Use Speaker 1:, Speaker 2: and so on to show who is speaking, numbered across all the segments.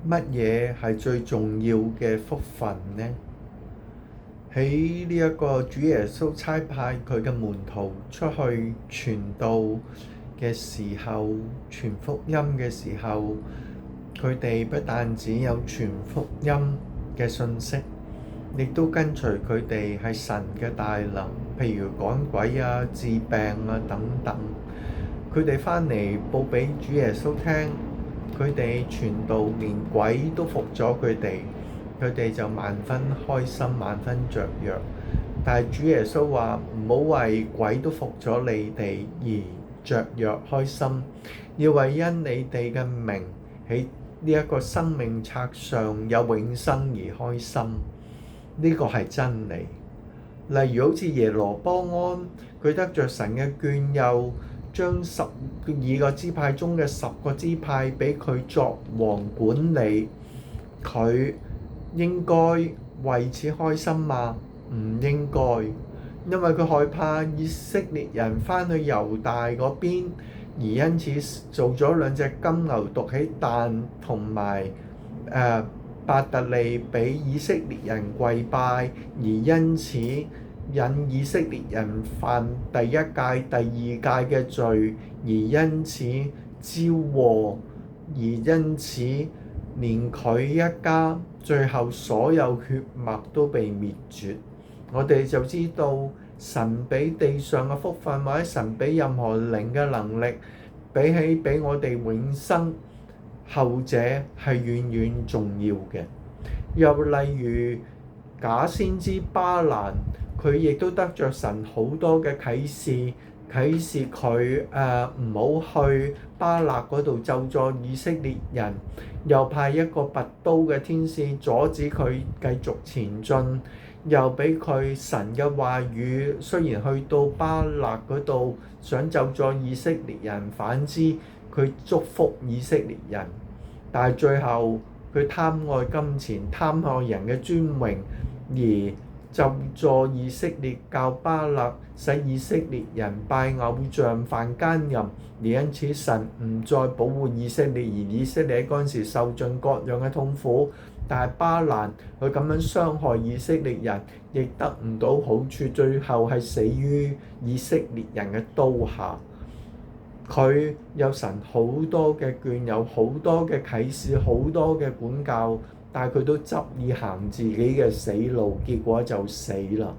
Speaker 1: 乜嘢係最重要嘅福分呢？喺呢一個主耶穌差派佢嘅門徒出去傳道嘅時候，傳福音嘅時候，佢哋不但只有傳福音嘅信息，亦都跟隨佢哋係神嘅大能，譬如趕鬼啊、治病啊等等。佢哋返嚟報俾主耶穌聽，佢哋傳道連鬼都服咗佢哋，佢哋就萬分開心，萬分雀躍。但係主耶穌話唔好為鬼都服咗你哋而雀躍開心，要為因你哋嘅名喺呢一個生命冊上有永生而開心。呢個係真理。例如好似耶羅波安，佢得着神嘅眷佑，將12個支派中嘅10個支派俾佢作王管理，佢應該為此開心嗎？唔應該，因為佢害怕以色列人返去猶大嗰邊，而因此做咗2隻金牛犢喺但同埋伯特利俾以色列人跪拜，而因此引以色列人犯第1屆、第2屆嘅罪，而因此招禍，而因此連佢一家最後所有血脈都被滅絕。我哋就知道神俾地上嘅福分，或者神俾任何靈嘅能力，比起俾我哋永生，後者係遠遠重要嘅。又例如假先知巴蘭，佢亦都得着神好多嘅啟示佢唔好去巴勒嗰度咒詛以色列人，又派一個拔刀嘅天使阻止佢繼續前進，又俾佢神嘅話語，雖然去到巴勒嗰度想咒詛以色列人，反之佢祝福以色列人，但係最後佢貪愛金錢，貪愛人嘅尊榮，而咒詛以色列，教巴勒使以色列人拜偶像、犯奸淫，而因此神唔再保護以色列，而以色列喺嗰陣時受盡各樣嘅痛苦。但係巴蘭佢咁樣傷害以色列人，亦得唔到好處，最後係死於以色列人嘅刀下。佢有神好多嘅眷，有好多嘅啟示，好多嘅管教，但係佢都執意行自己嘅死路，結果就死啦。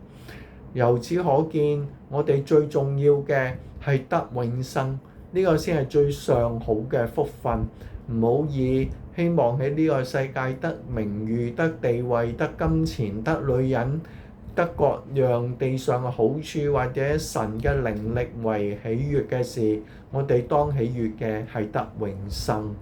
Speaker 1: 由此可見，我哋最重要嘅係得永生，呢個先係最上好嘅福分。唔好以希望喺呢個世界得名譽、得地位、得金錢、得女人、得各樣地上嘅好處，或者神嘅靈力為喜悅嘅事。我哋當喜悅嘅係得永生。